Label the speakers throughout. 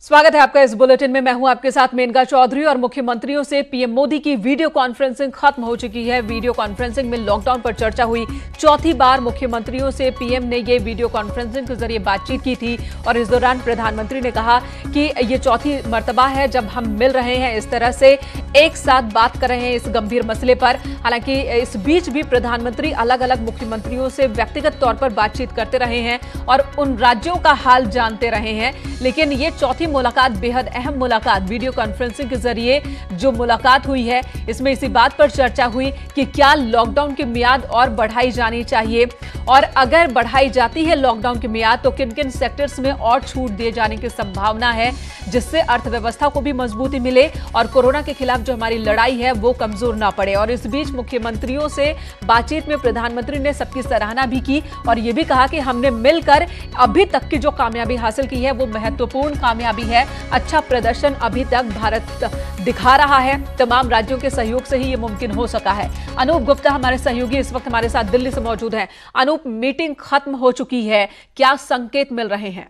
Speaker 1: स्वागत है आपका इस बुलेटिन में। मैं हूं आपके साथ मेनका चौधरी। और मुख्यमंत्रियों से पीएम मोदी की वीडियो कॉन्फ्रेंसिंग खत्म हो चुकी है। वीडियो कॉन्फ्रेंसिंग में लॉकडाउन पर चर्चा हुई। चौथी बार मुख्यमंत्रियों से पीएम ने ये वीडियो कॉन्फ्रेंसिंग के जरिए बातचीत की थी और इस दौरान प्रधानमंत्री ने कहा कि ये चौथी मर्तबा है जब हम मिल रहे हैं, इस तरह से एक साथ बात कर रहे हैं इस गंभीर मसले पर। हालांकि इस बीच भी प्रधानमंत्री अलग अलग मुख्यमंत्रियों से व्यक्तिगत तौर पर बातचीत करते रहे हैं और उन राज्यों का हाल जानते रहे हैं। लेकिन ये चौथी मुलाकात बेहद अहम मुलाकात, वीडियो कॉन्फ्रेंसिंग के जरिए जो मुलाकात हुई है, इसमें इसी बात पर चर्चा हुई कि क्या लॉकडाउन की मियाद और बढ़ाई जानी चाहिए और अगर बढ़ाई जाती है लॉकडाउन की मियाद तो किन किन सेक्टर्स में और छूट दिए जाने की संभावना है, जिससे अर्थव्यवस्था को भी मजबूती मिले और कोरोना के खिलाफ जो हमारी लड़ाई है वो कमजोर ना पड़े। और इस बीच मुख्यमंत्रियों से बातचीत में प्रधानमंत्री ने सबकी सराहना भी की और ये भी कहा कि हमने मिलकर अभी तक की जो कामयाबी हासिल की है वो महत्वपूर्ण कामयाबी है। अच्छा प्रदर्शन अभी तक भारत दिखा रहा है। तमाम राज्यों के सहयोग से ही ये मुमकिन हो सका है। अनूप गुप्ता हमारे सहयोगी इस वक्त हमारे साथ दिल्ली से मौजूद हैं। अनूप, मीटिंग खत्म हो चुकी है, क्या संकेत मिल रहे हैं?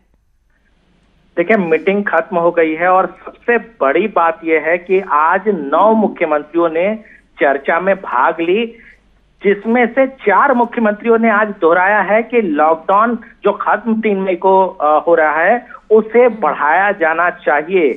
Speaker 2: देखिए, मीटिंग खत्म हो गई है और सबसे बड़ी बात यह है कि आज 9 मुख्यमंत्रियों ने चर्चा में भाग ली, जिसमें से 4 मुख्यमंत्रियों ने आज दोहराया है कि लॉकडाउन जो खत्म 3 मई को हो रहा है उसे बढ़ाया जाना चाहिए।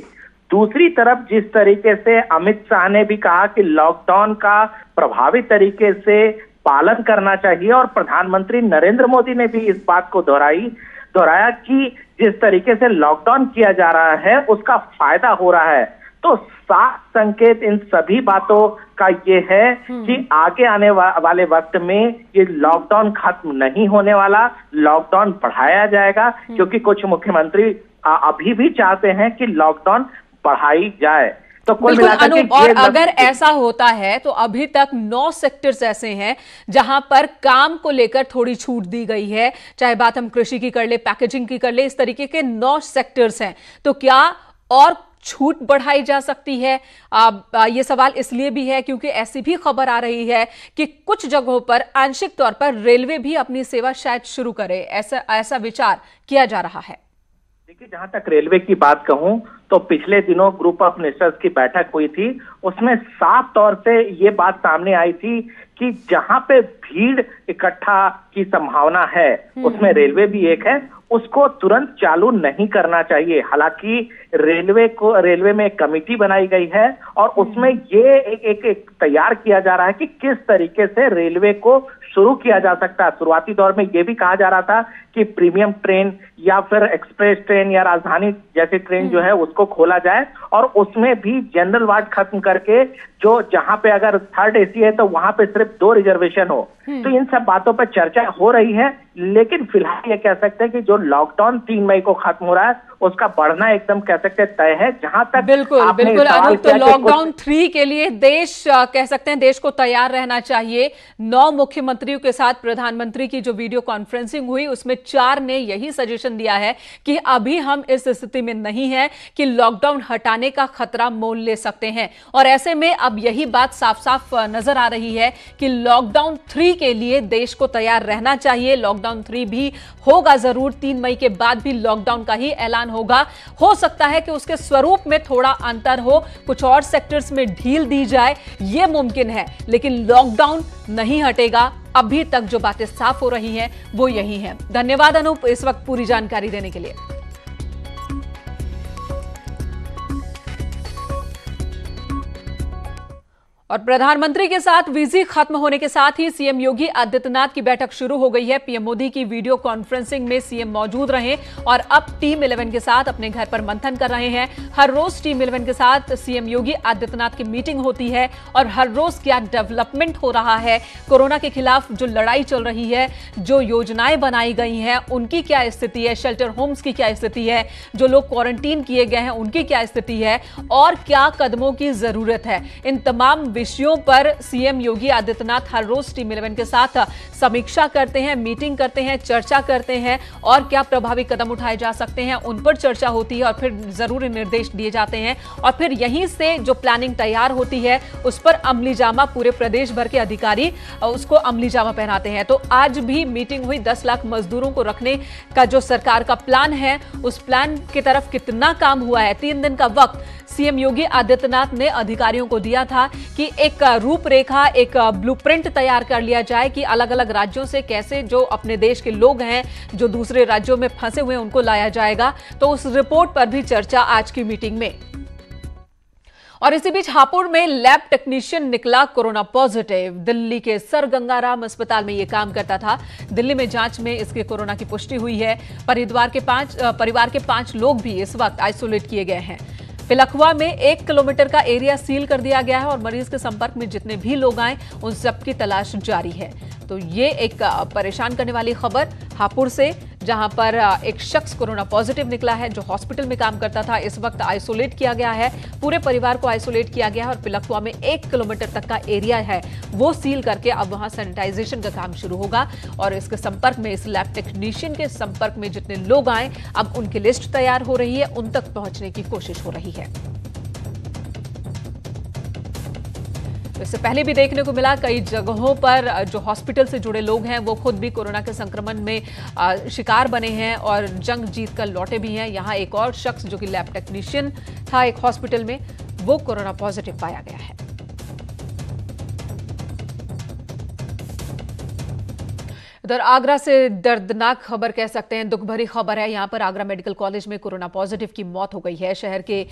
Speaker 2: दूसरी तरफ जिस तरीके से अमित शाह ने भी कहा कि लॉकडाउन का प्रभावी तरीके से पालन करना चाहिए और प्रधानमंत्री नरेंद्र मोदी ने भी इस बात को दोहराया कि जिस तरीके से लॉकडाउन किया जा रहा है उसका फायदा हो रहा है। तो साफ संकेत इन सभी बातों का ये है कि आगे आने वाले वक्त में ये लॉकडाउन खत्म नहीं होने वाला, लॉकडाउन बढ़ाया जाएगा, क्योंकि कुछ मुख्यमंत्री अभी भी चाहते हैं कि लॉकडाउन बढ़ाई जाए। तो कुल मिलाकर के
Speaker 1: और अगर ऐसा होता है तो अभी तक 9 सेक्टर्स ऐसे हैं जहां पर काम को लेकर थोड़ी छूट दी गई है, चाहे बात हम कृषि की कर ले, पैकेजिंग की कर ले, इस तरीके के 9 सेक्टर्स हैं। तो क्या और छूट बढ़ाई जा सकती है? ये सवाल इसलिए भी है क्योंकि ऐसी भी खबर आ रही है कि कुछ जगहों पर आंशिक तौर पर रेलवे भी अपनी सेवा शायद शुरू करे, ऐसा विचार किया जा रहा है।
Speaker 2: देखिए, जहां तक रेलवे की बात कहूं तो पिछले दिनों ग्रुप ऑफ मिनिस्टर्स की बैठक हुई थी, उसमें साफ तौर से ये बात सामने आई थी कि जहां पे भीड़ इकट्ठा की संभावना है उसमें रेलवे भी एक है, उसको तुरंत चालू नहीं करना चाहिए। हालांकि रेलवे में एक कमेटी बनाई गई है और उसमें ये एक तैयार किया जा रहा है कि किस तरीके से रेलवे को शुरू किया जा सकता है। शुरुआती दौर में ये भी कहा जा रहा था कि प्रीमियम ट्रेन या फिर एक्सप्रेस ट्रेन या राजधानी जैसी ट्रेन जो है उसको खोला जाए और उसमें भी जनरल वार्ड खत्म करके जो जहां पे अगर 3rd AC है तो वहां पे सिर्फ 2 रिजर्वेशन हो। तो इन सब बातों पर चर्चा हो रही है, लेकिन फिलहाल ये कह सकते हैं कि जो लॉकडाउन 3 मई को खत्म हो रहा है उसका बढ़ना एकदम कह सकते हैं तय है। जहां तक
Speaker 1: बिल्कुल अनूप, तो लॉकडाउन 3 के लिए देश कह सकते हैं देश को तैयार रहना चाहिए। 9 मुख्यमंत्रियों के साथ प्रधानमंत्री की जो वीडियो कॉन्फ्रेंसिंग हुई उसमें 4 ने यही सजेशन दिया है कि अभी हम इस स्थिति में नहीं है कि लॉकडाउन हटाने का खतरा मोल ले सकते हैं। और ऐसे में अब यही बात साफ साफ नजर आ रही है कि लॉकडाउन 3 के लिए देश को तैयार रहना चाहिए। लॉकडाउन 3 भी होगा जरूर, 3 मई के बाद भी लॉकडाउन का ही ऐलान होगा। हो सकता है कि उसके स्वरूप में थोड़ा अंतर हो, कुछ और सेक्टर्स में ढील दी जाए, यह मुमकिन है, लेकिन लॉकडाउन नहीं हटेगा। अभी तक जो बातें साफ हो रही हैं वो यही हैं। धन्यवाद अनूप इस वक्त पूरी जानकारी देने के लिए। और प्रधानमंत्री के साथ वीजी खत्म होने के साथ ही सीएम योगी आदित्यनाथ की बैठक शुरू हो गई है। पीएम मोदी की वीडियो कॉन्फ्रेंसिंग में सीएम मौजूद रहे और अब टीम 11 के साथ अपने घर पर मंथन कर रहे हैं। हर रोज टीम 11 के साथ सीएम योगी आदित्यनाथ की मीटिंग होती है और हर रोज क्या डेवलपमेंट हो रहा है, कोरोना के खिलाफ जो लड़ाई चल रही है, जो योजनाएं बनाई गई हैं उनकी क्या स्थिति है, शेल्टर होम्स की क्या स्थिति है, जो लोग क्वारंटीन किए गए हैं उनकी क्या स्थिति है और क्या कदमों की जरूरत है, इन तमाम विषयों पर सीएम योगी आदित्यनाथ हर रोज टीम 11 के साथ समीक्षा करते हैं, मीटिंग करते हैं, चर्चा करते हैं और क्या प्रभावी कदम उठाए जा सकते हैं उन पर चर्चा होती है और फिर जरूरी निर्देश दिए जाते हैं और फिर यहीं से जो प्लानिंग तैयार होती है उस पर अमली जामा पूरे प्रदेश भर के अधिकारी उसको अमली जामा पहनाते हैं। तो आज भी मीटिंग हुई। 10 लाख मजदूरों को रखने का जो सरकार का प्लान है उस प्लान की तरफ कितना काम हुआ है। 3 दिन का वक्त सीएम योगी आदित्यनाथ ने अधिकारियों को दिया था कि एक रूपरेखा, एक ब्लूप्रिंट तैयार कर लिया जाए कि अलग अलग राज्यों से कैसे जो अपने देश के लोग हैं जो दूसरे राज्यों में फंसे हुए हैं उनको लाया जाएगा। तो उस रिपोर्ट पर भी चर्चा आज की मीटिंग में। और इसी बीच हापुड़ में लैब टेक्नीशियन निकला कोरोना पॉजिटिव। दिल्ली के सर गंगाराम अस्पताल में यह काम करता था। दिल्ली में जांच में इसके कोरोना की पुष्टि हुई है। परिवार के 5 लोग भी इस वक्त आइसोलेट किए गए हैं। पिलखवा में 1 किलोमीटर का एरिया सील कर दिया गया है और मरीज के संपर्क में जितने भी लोग आए उन सबकी तलाश जारी है। तो ये एक परेशान करने वाली खबर हापुड़ से, जहां पर एक शख्स कोरोना पॉजिटिव निकला है जो हॉस्पिटल में काम करता था। इस वक्त आइसोलेट किया गया है, पूरे परिवार को आइसोलेट किया गया है और पिलखवा में 1 किलोमीटर तक का एरिया है वो सील करके अब वहां सैनिटाइजेशन का काम शुरू होगा। और इसके संपर्क में, इस लैब टेक्नीशियन के संपर्क में जितने लोग आए अब उनकी लिस्ट तैयार हो रही है, उन तक पहुंचने की कोशिश हो रही है। इससे पहले भी देखने को मिला कई जगहों पर जो हॉस्पिटल से जुड़े लोग हैं वो खुद भी कोरोना के संक्रमण में शिकार बने हैं और जंग जीत कर लौटे भी हैं। यहां एक और शख्स जो कि लैब टेक्नीशियन था एक हॉस्पिटल में, वो कोरोना पॉजिटिव पाया गया है। उधर आगरा से दर्दनाक खबर कह सकते हैं, दुख भरी खबर है। यहां पर आगरा मेडिकल कॉलेज में कोरोना पॉजिटिव की मौत हो गई है। शहर के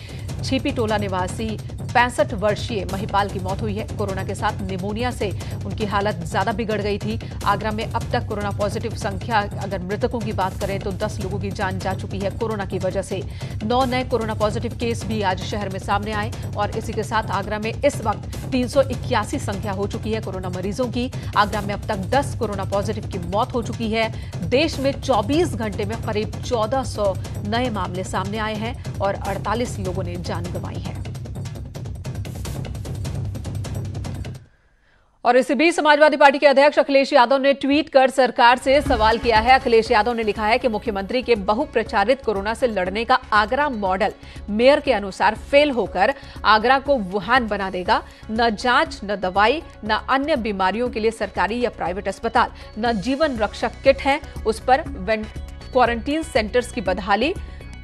Speaker 1: छिपी टोला निवासी 65 वर्षीय महिपाल की मौत हुई है। कोरोना के साथ निमोनिया से उनकी हालत ज्यादा बिगड़ गई थी। आगरा में अब तक कोरोना पॉजिटिव संख्या, अगर मृतकों की बात करें तो 10 लोगों की जान जा चुकी है कोरोना की वजह से। 9 नए कोरोना पॉजिटिव केस भी आज शहर में सामने आए और इसी के साथ आगरा में इस वक्त 381 संख्या हो चुकी है कोरोना मरीजों की। आगरा में अब तक 10 कोरोना पॉजिटिव की मौत हो चुकी है। देश में 24 घंटे में करीब 1400 नए मामले सामने आए हैं और 48 लोगों ने जान गंवाई है। और इसी बीच समाजवादी पार्टी के अध्यक्ष अखिलेश यादव ने ट्वीट कर सरकार से सवाल किया है। अखिलेश यादव ने लिखा है कि मुख्यमंत्री के बहुप्रचारित कोरोना से लड़ने का आगरा मॉडल मेयर के अनुसार फेल होकर आगरा को वुहान बना देगा। न जांच, न दवाई, न अन्य बीमारियों के लिए सरकारी या प्राइवेट अस्पताल, न जीवन रक्षक किट है। उस पर क्वारंटीन सेंटर्स की बदहाली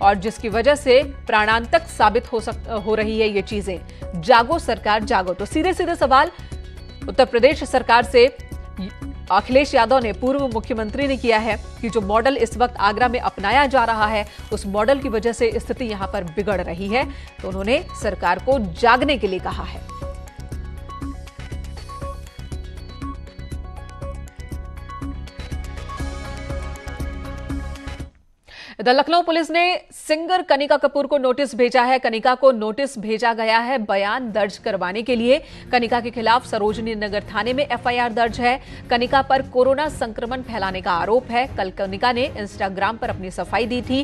Speaker 1: और जिसकी वजह से प्राणांतक साबित हो रही है ये चीजें। जागो सरकार जागो। तो सीधे सीधे सवाल उत्तर प्रदेश सरकार से अखिलेश यादव ने, पूर्व मुख्यमंत्री ने किया है कि जो मॉडल इस वक्त आगरा में अपनाया जा रहा है उस मॉडल की वजह से स्थिति यहां पर बिगड़ रही है। तो उन्होंने सरकार को जागने के लिए कहा है। इधर लखनऊ पुलिस ने सिंगर कनिका कपूर को नोटिस भेजा है। कनिका को नोटिस भेजा गया है बयान दर्ज करवाने के लिए। कनिका के खिलाफ सरोजनी नगर थाने में एफआईआर दर्ज है। कनिका पर कोरोना संक्रमण फैलाने का आरोप है। कल कनिका ने इंस्टाग्राम पर अपनी सफाई दी थी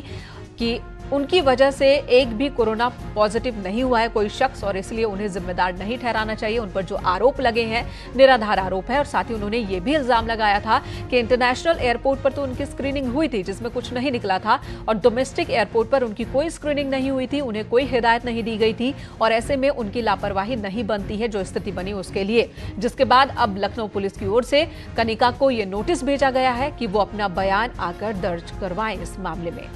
Speaker 1: कि उनकी वजह से एक भी कोरोना पॉजिटिव नहीं हुआ है कोई शख्स और इसलिए उन्हें जिम्मेदार नहीं ठहराना चाहिए। उन पर जो आरोप लगे हैं निराधार आरोप है। और साथ ही उन्होंने ये भी इल्जाम लगाया था कि इंटरनेशनल एयरपोर्ट पर तो उनकी स्क्रीनिंग हुई थी जिसमें कुछ नहीं निकला था और डोमेस्टिक एयरपोर्ट पर उनकी कोई स्क्रीनिंग नहीं हुई थी, उन्हें कोई हिदायत नहीं दी गई थी और ऐसे में उनकी लापरवाही नहीं बनती है जो स्थिति बनी उसके लिए। जिसके बाद अब लखनऊ पुलिस की ओर से कनिका को यह नोटिस भेजा गया है कि वो अपना बयान आकर दर्ज करवाएं इस मामले में।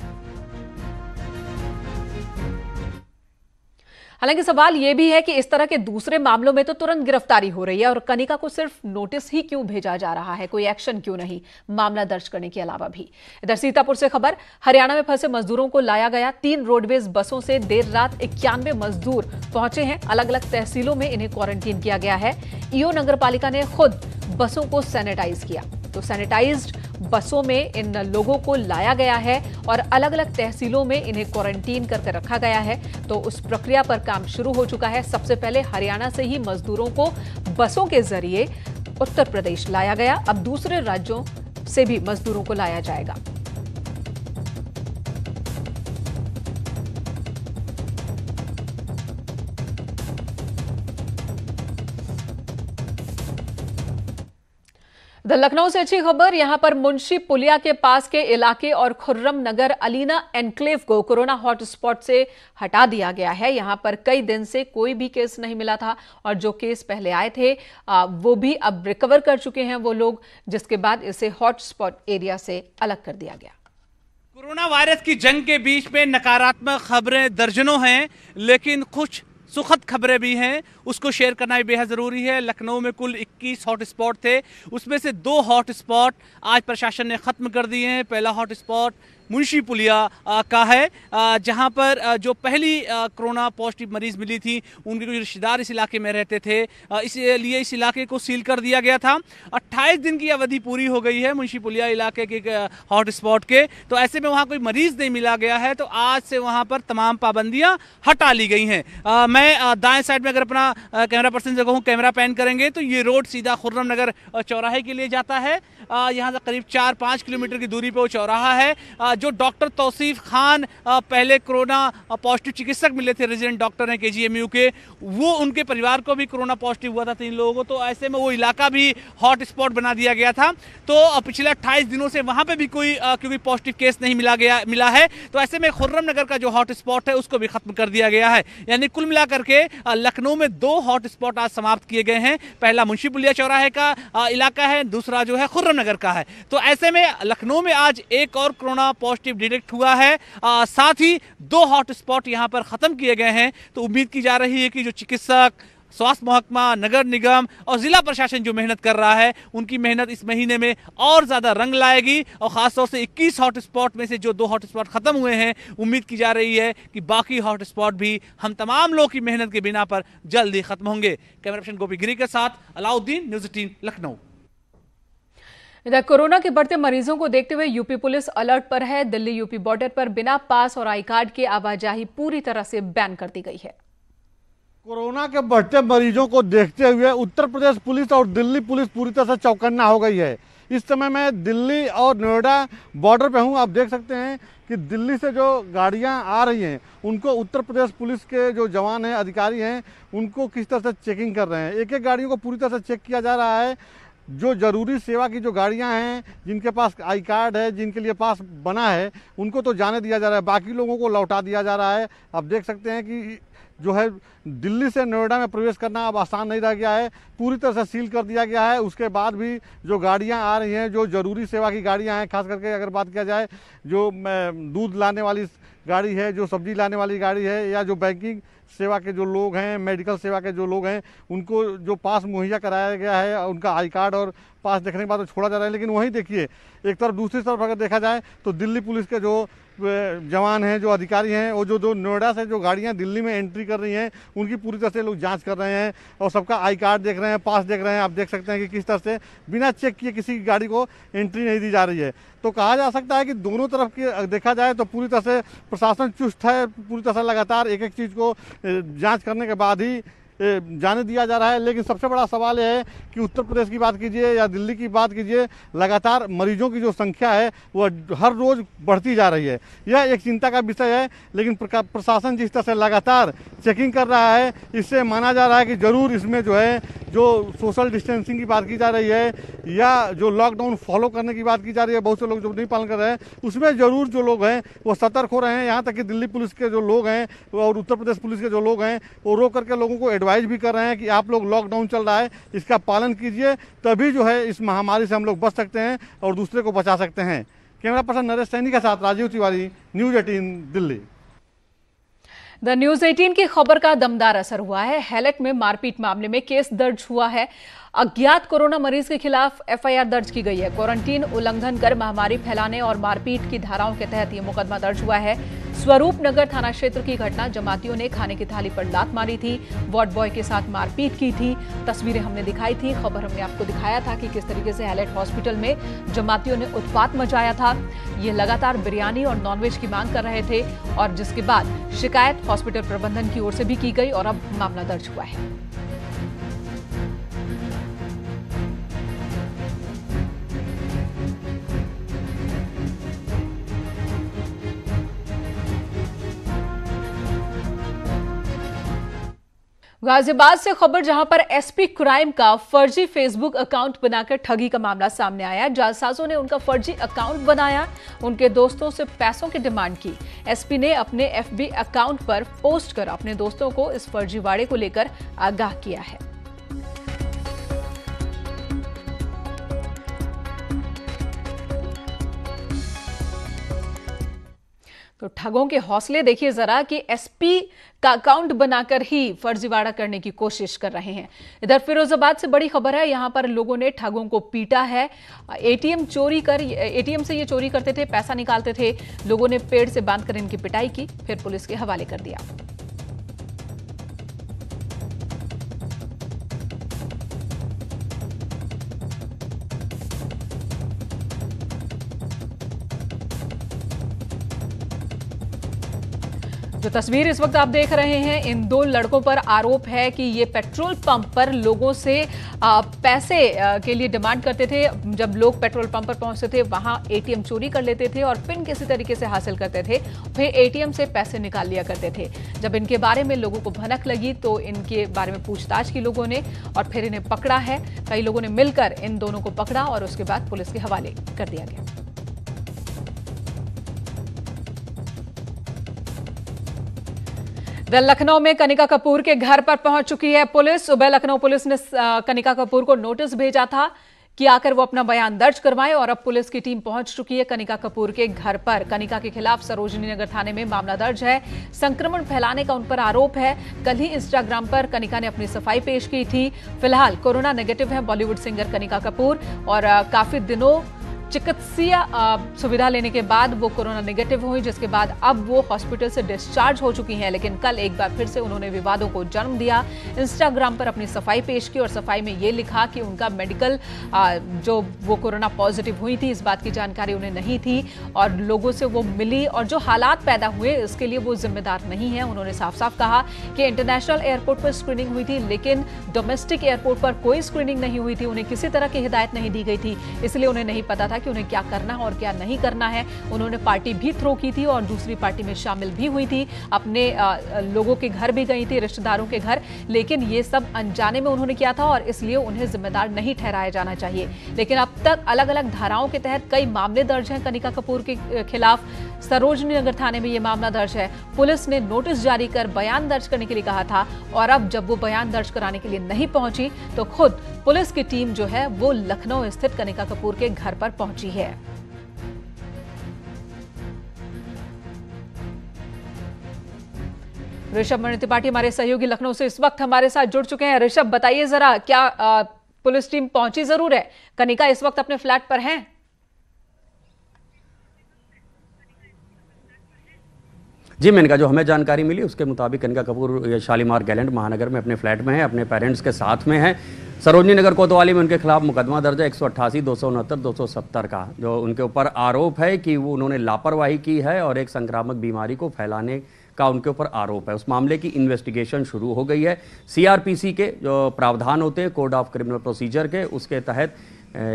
Speaker 1: हालांकि सवाल यह भी है कि इस तरह के दूसरे मामलों में तो तुरंत गिरफ्तारी हो रही है और कनिका को सिर्फ नोटिस ही क्यों भेजा जा रहा है, कोई एक्शन क्यों नहीं मामला दर्ज करने के अलावा भी। इधर सीतापुर से खबर, हरियाणा में फंसे मजदूरों को लाया गया। 3 रोडवेज बसों से देर रात 91 मजदूर पहुंचे हैं। अलग अलग तहसीलों में इन्हें क्वारंटीन किया गया है। ईओ नगर पालिका ने खुद बसों को सैनिटाइज किया। तो सैनिटाइज्ड बसों में इन लोगों को लाया गया है और अलग अलग तहसीलों में इन्हें क्वारंटीन करके रखा गया है। तो उस प्रक्रिया पर काम शुरू हो चुका है। सबसे पहले हरियाणा से ही मजदूरों को बसों के जरिए उत्तर प्रदेश लाया गया। अब दूसरे राज्यों से भी मजदूरों को लाया जाएगा। लखनऊ से अच्छी खबर। यहां पर मुंशी पुलिया के पास के इलाके और खुर्रम नगर अलीना एनक्लेव को कोरोना हॉटस्पॉट से हटा दिया गया है। यहां पर कई दिन से कोई भी केस नहीं मिला था और जो केस पहले आए थे वो भी अब रिकवर कर चुके हैं वो लोग, जिसके बाद इसे हॉटस्पॉट एरिया से अलग कर दिया गया।
Speaker 3: कोरोना वायरस की जंग के बीच में नकारात्मक खबरें दर्जनों हैं, लेकिन कुछ सुखद खबरें भी हैं, उसको शेयर करना भी बेहद ज़रूरी है। लखनऊ में कुल 21 हॉटस्पॉट थे, उसमें से 2 हॉटस्पॉट आज प्रशासन ने ख़त्म कर दिए हैं। पहला हॉटस्पॉट मुंशी पुलिया का है, जहां पर जो पहली कोरोना पॉजिटिव मरीज मिली थी उनके कुछ रिश्तेदार इस इलाके में रहते थे, इसलिए इस इलाके को सील कर दिया गया था। 28 दिन की अवधि पूरी हो गई है मुंशी पुलिया इलाके के हॉटस्पॉट के, तो ऐसे में वहां कोई मरीज नहीं मिला गया है, तो आज से वहां पर तमाम पाबंदियां हटा ली गई हैं। मैं दाएं साइड में अगर अपना कैमरा पर्सन से कहूँ कैमरा पैन करेंगे तो ये रोड सीधा खुर्रम नगर चौराहे के लिए जाता है। यहाँ से करीब 4-5 किलोमीटर की दूरी पर वो चौराहा है। जो डॉक्टर तौसीफ खान पहले कोरोना पॉजिटिव चिकित्सक मिले थे, रेजिडेंट डॉक्टर हैं KGMU के, वो उनके परिवार को भी कोरोना पॉजिटिव हुआ था 3 लोगों को, तो ऐसे में वो इलाका भी हॉट स्पॉट बना दिया गया था। तो पिछले 28 दिनों से वहाँ पे भी कोई क्योंकि पॉजिटिव केस नहीं मिला है, तो ऐसे में खुर्रम नगर का जो हॉट स्पॉट है उसको भी खत्म कर दिया गया है। यानी कुल मिलाकर के लखनऊ में 2 हॉट स्पॉट आज समाप्त किए गए हैं। पहला मुंशी पुलिया चौराहे का इलाका है, दूसरा जो है खुर्रम नगर का है। तो ऐसे में लखनऊ में आज एक और कोरोना पॉजिटिव डिटेक्ट हुआ है, साथ ही 2 हॉटस्पॉट यहां पर खत्म किए गए हैं। तो उम्मीद की जा रही है कि जो चिकित्सक, स्वास्थ्य महकमा, नगर निगम और जिला प्रशासन जो मेहनत कर रहा है, उनकी मेहनत इस महीने में और ज्यादा रंग लाएगी। और खासतौर से 21 हॉटस्पॉट में से जो 2 हॉटस्पॉट खत्म हुए हैं, उम्मीद की जा रही है कि बाकी हॉटस्पॉट भी हम तमाम लोगों की मेहनत के बिना पर जल्द ही खत्म होंगे। कैमरा पर्सन गोपी गिरी के साथ अलाउद्दीन, न्यूज़ 18 लखनऊ।
Speaker 1: इधर कोरोना के बढ़ते मरीजों को देखते हुए यूपी पुलिस अलर्ट पर है। दिल्ली यूपी बॉर्डर पर बिना पास और आई कार्ड के आवाजाही पूरी तरह से बैन कर दी गई है।
Speaker 4: कोरोना के बढ़ते मरीजों को देखते हुए उत्तर प्रदेश पुलिस और दिल्ली पुलिस पूरी तरह से चौकन्ना हो गई है। इस समय मैं दिल्ली और नोएडा बॉर्डर पे हूँ। आप देख सकते हैं कि दिल्ली से जो गाड़ियाँ आ रही हैं उनको उत्तर प्रदेश पुलिस के जो जवान हैं, अधिकारी हैं, उनको किस तरह से चेकिंग कर रहे हैं। एक एक गाड़ियों को पूरी तरह से चेक किया जा रहा है। जो ज़रूरी सेवा की जो गाड़ियां हैं, जिनके पास आई कार्ड है, जिनके लिए पास बना है, उनको तो जाने दिया जा रहा है, बाकी लोगों को लौटा दिया जा रहा है। आप देख सकते हैं कि जो है दिल्ली से नोएडा में प्रवेश करना अब आसान नहीं रह गया है, पूरी तरह से सील कर दिया गया है। उसके बाद भी जो गाड़ियां आ रही हैं, जो ज़रूरी सेवा की गाड़ियां हैं, खास करके अगर बात किया जाए जो दूध लाने वाली गाड़ी है, जो सब्जी लाने वाली गाड़ी है, या जो बैंकिंग सेवा के जो लोग हैं, मेडिकल सेवा के जो लोग हैं, उनको जो पास मुहैया कराया गया है, उनका आई कार्ड और पास देखने के बाद तो छोड़ा जा रहा है। लेकिन वहीं देखिए एक तरफ, दूसरी तरफ अगर देखा जाए तो दिल्ली पुलिस के जो जवान हैं, जो अधिकारी हैं, वो जो नोएडा से जो गाड़ियां दिल्ली में एंट्री कर रही हैं, उनकी पूरी तरह से लोग जांच कर रहे हैं और सबका आई कार्ड देख रहे हैं, पास देख रहे हैं। आप देख सकते हैं कि किस तरह से बिना चेक किए किसी गाड़ी को एंट्री नहीं दी जा रही है। तो कहा जा सकता है कि दोनों तरफ की देखा जाए तो पूरी तरह से प्रशासन चुस्त है, पूरी तरह से लगातार एक एक चीज़ को जाँच करने के बाद ही जाने दिया जा रहा है। लेकिन सबसे बड़ा सवाल यह है कि उत्तर प्रदेश की बात कीजिए या दिल्ली की बात कीजिए, लगातार मरीजों की जो संख्या है वह हर रोज़ बढ़ती जा रही है। यह एक चिंता का विषय है। लेकिन प्रशासन जिस तरह से लगातार चेकिंग कर रहा है, इससे माना जा रहा है कि ज़रूर इसमें जो है, जो सोशल डिस्टेंसिंग की बात की जा रही है या जो लॉकडाउन फॉलो करने की बात की जा रही है, बहुत से लोग जो नहीं पालन कर रहे हैं, उसमें ज़रूर जो लोग हैं वो सतर्क हो रहे हैं। यहाँ तक कि दिल्ली पुलिस के जो लोग हैं और उत्तर प्रदेश पुलिस के जो लोग हैं, वो रोक करके लोगों को एडवाइज भी कर रहे हैं कि आप लोग, लॉकडाउन चल रहा है, इसका पालन कीजिए, तभी जो है इस महामारी से हम लोग बच सकते हैं और दूसरे को बचा सकते हैं। कैमरा पर्सन नरेश सैनी के साथ राजीव तिवारी, न्यूज़ 18 दिल्ली।
Speaker 1: द न्यूज़ 18 की खबर का दमदार असर हुआ है। हैलेट में मारपीट मामले में केस दर्ज हुआ है। अज्ञात कोरोना मरीज के खिलाफ FIR दर्ज की गई है। क्वारंटीन उल्लंघन कर महामारी फैलाने और मारपीट की धाराओं के तहत यह मुकदमा दर्ज हुआ है। स्वरूप नगर थाना क्षेत्र की घटना, जमातियों ने खाने की थाली पर लात मारी थी, वार्ड बॉय के साथ मारपीट की थी। तस्वीरें हमने दिखाई थी, खबर हमने आपको दिखाया था कि किस तरीके से हैलेट हॉस्पिटल में जमातियों ने उत्पात मचाया था। ये लगातार बिरयानी और नॉनवेज की मांग कर रहे थे और जिसके बाद शिकायत हॉस्पिटल प्रबंधन की ओर से भी की गई और अब मामला दर्ज हुआ है। गाजियाबाद से खबर, जहां पर एसपी क्राइम का फर्जी फेसबुक अकाउंट बनाकर ठगी का मामला सामने आया। जालसाजों ने उनका फर्जी अकाउंट बनाया, उनके दोस्तों से पैसों की डिमांड की। एसपी ने अपने एफबी अकाउंट पर पोस्ट कर अपने दोस्तों को इस फर्जीवाड़े को लेकर आगाह किया है। तो ठगों के हौसले देखिए जरा कि एसपी का अकाउंट बनाकर ही फर्जीवाड़ा करने की कोशिश कर रहे हैं। इधर फिरोजाबाद से बड़ी खबर है, यहां पर लोगों ने ठगों को पीटा है। एटीएम से ये चोरी करते थे, पैसा निकालते थे। लोगों ने पेड़ से बांधकर इनकी पिटाई की, फिर पुलिस के हवाले कर दिया। जो तस्वीर इस वक्त आप देख रहे हैं, इन दो लड़कों पर आरोप है कि ये पेट्रोल पंप पर लोगों से पैसे के लिए डिमांड करते थे। जब लोग पेट्रोल पंप पर पहुंचते थे, वहां एटीएम चोरी कर लेते थे और पिन किसी तरीके से हासिल करते थे, फिर एटीएम से पैसे निकाल लिया करते थे। जब इनके बारे में लोगों को भनक लगी तो इनके बारे में पूछताछ की लोगों ने और फिर इन्हें पकड़ा है। कई लोगों ने मिलकर इन दोनों को पकड़ा और उसके बाद पुलिस के हवाले कर दिया गया। लखनऊ में कनिका कपूर के घर पर पहुंच चुकी है पुलिस। सुबह लखनऊ पुलिस ने कनिका कपूर को नोटिस भेजा था कि आकर वो अपना बयान दर्ज करवाएं और अब पुलिस की टीम पहुंच चुकी है कनिका कपूर के घर पर। कनिका के खिलाफ सरोजनी नगर थाने में मामला दर्ज है। संक्रमण फैलाने का उन पर आरोप है। कल ही इंस्टाग्राम पर कनिका ने अपनी सफाई पेश की थी। फिलहाल कोरोना नेगेटिव है बॉलीवुड सिंगर कनिका कपूर और काफी दिनों चिकित्सीय सुविधा लेने के बाद वो कोरोना नेगेटिव हुई, जिसके बाद अब वो हॉस्पिटल से डिस्चार्ज हो चुकी हैं। लेकिन कल एक बार फिर से उन्होंने विवादों को जन्म दिया। इंस्टाग्राम पर अपनी सफाई पेश की और सफाई में ये लिखा कि उनका मेडिकल जो वो कोरोना पॉजिटिव हुई थी, इस बात की जानकारी उन्हें नहीं थी और लोगों से वो मिली और जो हालात पैदा हुए इसके लिए वो जिम्मेदार नहीं है। उन्होंने साफ साफ कहा कि इंटरनेशनल एयरपोर्ट पर स्क्रीनिंग हुई थी, लेकिन डोमेस्टिक एयरपोर्ट पर कोई स्क्रीनिंग नहीं हुई थी। उन्हें किसी तरह की हिदायत नहीं दी गई थी, इसलिए उन्हें नहीं पता था कि उन्हें क्या करना है और क्या नहीं करना है। उन्होंने पार्टी भी थ्रो की थी और दूसरी पार्टी में शामिल भी हुई थी। अपने लोगों के घर भी गई थी, रिश्तेदारों के घर, लेकिन ये सब अनजाने में उन्होंने किया था और इसलिए उन्हें जिम्मेदार नहीं ठहराया जाना चाहिए। लेकिन अब तक अलग अलग धाराओं के तहत कई मामले दर्ज हैं कनिका कपूर के खिलाफ। सरोजनी नगर थाने में यह मामला दर्ज है। पुलिस ने नोटिस जारी कर बयान दर्ज करने के लिए कहा था और अब जब वो बयान दर्ज कराने के लिए नहीं पहुंची तो खुद पुलिस की टीम जो है वो लखनऊ स्थित कनिका कपूर के घर पर पहुंची है। ऋषभ मणि त्रिपाठी हमारे सहयोगी लखनऊ से इस वक्त हमारे साथ जुड़ चुके हैं। ऋषभ, बताइए जरा, क्या पुलिस टीम पहुंची जरूर है? कनिका इस वक्त अपने फ्लैट पर हैं?
Speaker 5: जी मेनका, जो हमें जानकारी मिली उसके मुताबिक कनिका कपूर शालीमार गैलेंट महानगर में अपने फ्लैट में है, अपने पेरेंट्स के साथ में है। सरोजनी नगर कोतवाली में उनके खिलाफ मुकदमा दर्ज है 188, 269, 270 का, जो उनके ऊपर आरोप है कि वो उन्होंने लापरवाही की है और एक संक्रामक बीमारी को फैलाने का उनके ऊपर आरोप है। उस मामले की इन्वेस्टिगेशन शुरू हो गई है। सीआरपीसी के जो प्रावधान होते हैं कोड ऑफ क्रिमिनल प्रोसीजर के, उसके तहत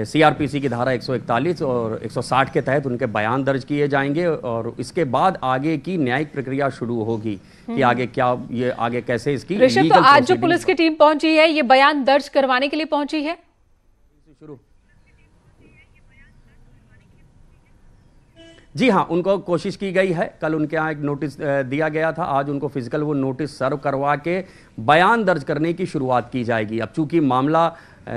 Speaker 5: सीआरपीसी की धारा 141 और 160 के तहत उनके बयान दर्ज किए जाएंगे और इसके बाद आगे की न्यायिक प्रक्रिया शुरू होगी कि आगे क्या, ये आगे कैसे इसकी
Speaker 1: ऋषभ, तो आज जो पुलिस की टीम पहुंची है ये बयान दर्ज करवाने के लिए पहुंची है?
Speaker 5: शुरू जी हाँ, उनको कोशिश की गई है। कल उनके यहाँ एक नोटिस दिया गया था, आज उनको फिजिकल वो नोटिस सर्व करवा के बयान दर्ज करने की शुरुआत की जाएगी। अब चूंकि मामला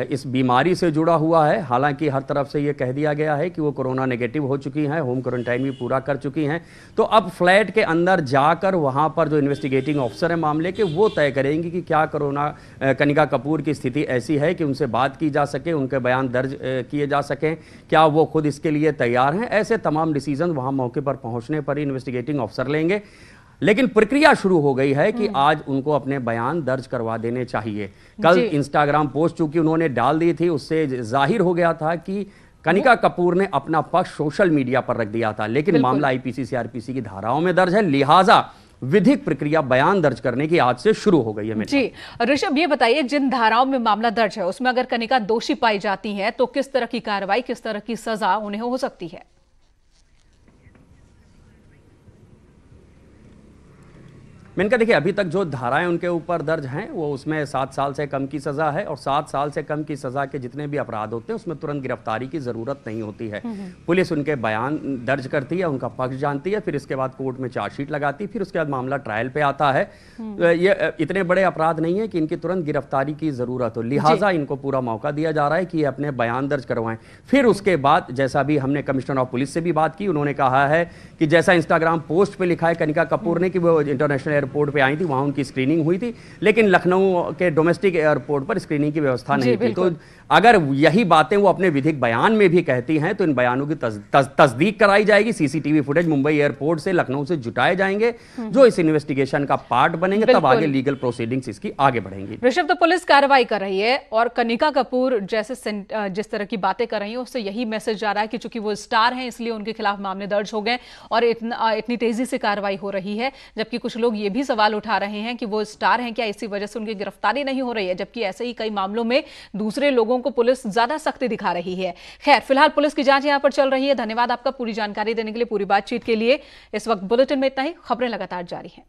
Speaker 5: इस बीमारी से जुड़ा हुआ है, हालांकि हर तरफ से ये कह दिया गया है कि वो कोरोना नेगेटिव हो चुकी हैं, होम क्वारंटाइन भी पूरा कर चुकी हैं, तो अब फ्लैट के अंदर जाकर वहाँ पर जो इन्वेस्टिगेटिंग ऑफिसर है मामले के, वो तय करेंगे कि क्या कनिका कपूर की स्थिति ऐसी है कि उनसे बात की जा सके, उनके बयान दर्ज किए जा सकें, क्या वो खुद इसके लिए तैयार हैं। ऐसे तमाम डिसीजन वहाँ मौके पर पहुँचने पर ही इन्वेस्टिगेटिंग ऑफिसर लेंगे। लेकिन प्रक्रिया शुरू हो गई है कि आज उनको अपने बयान दर्ज करवा देने चाहिए। कल इंस्टाग्राम पोस्ट चूंकि उन्होंने डाल दी थी, उससे जाहिर हो गया था कि कनिका कपूर ने अपना पक्ष सोशल मीडिया पर रख दिया था, लेकिन मामला आईपीसी सीआरपीसी की धाराओं में दर्ज है, लिहाजा विधिक प्रक्रिया बयान दर्ज करने की आज से शुरू हो गई है।
Speaker 1: जी ऋषभ, ये बताइए, जिन धाराओं में मामला दर्ज है उसमें अगर कनिका दोषी पाई जाती है तो किस तरह की कार्रवाई, किस तरह की सजा उन्हें हो सकती है?
Speaker 5: मेनका देखिए, अभी तक जो धाराएं उनके ऊपर दर्ज हैं वो उसमें 7 साल से कम की सजा है, और 7 साल से कम की सजा के जितने भी अपराध होते हैं उसमें तुरंत गिरफ्तारी की जरूरत नहीं होती है। पुलिस उनके बयान दर्ज करती है, उनका पक्ष जानती है, फिर इसके बाद कोर्ट में चार्जशीट लगाती है, फिर उसके बाद मामला ट्रायल पे आता है। ये इतने बड़े अपराध नहीं है कि इनकी तुरंत गिरफ्तारी की जरूरत हो, लिहाजा इनको पूरा मौका दिया जा रहा है कि ये अपने बयान दर्ज करवाएं। फिर उसके बाद जैसा भी हमने कमिश्नर ऑफ पुलिस से भी बात की, उन्होंने कहा है कि जैसा इंस्टाग्राम पोस्ट पे लिखा है कनिका कपूर ने कि वो इंटरनेशनल एयरपोर्ट पे आई थी, वहां उनकी स्क्रीनिंग हुई थी, लेकिन लखनऊ के डोमेस्टिक एयरपोर्ट पर स्क्रीनिंग की व्यवस्था नहीं थी। तो अगर यही बातें वो अपने विधिक बयान में भी कहती हैं तो इन बयानों की तस्दीक कराई जाएगी। सीसीटीवी फुटेज मुंबई एयरपोर्ट से, लखनऊ से जुटाए जाएंगे जो इस इन्वेस्टिगेशन का पार्ट बनेंगे, तब आगे लीगल प्रोसीडिंग्स इसकी आगे बढ़ेंगी।
Speaker 1: ऋषभ, तो पुलिस कार्रवाई कर रही है और कनिका कपूर जैसे जिस तरह की बातें कर रही हैं उससे यही मैसेज जा रहा है कि चूंकि वो स्टार हैं इसलिए उनके खिलाफ मामले दर्ज हो गए और इतनी तेजी से कार्रवाई हो रही है, जबकि कुछ लोग ये भी सवाल उठा रहे हैं कि वो स्टार हैं, क्या इसी वजह से उनकी गिरफ्तारी नहीं हो रही है, जबकि ऐसे ही कई मामलों में दूसरे लोगों को पुलिस ज्यादा सख्ती दिखा रही है। खैर, फिलहाल पुलिस की जांच यहां पर चल रही है। धन्यवाद आपका पूरी जानकारी देने के लिए, पूरी बातचीत के लिए। इस वक्त बुलेटिन में इतना ही। खबरें लगातार जारी हैं।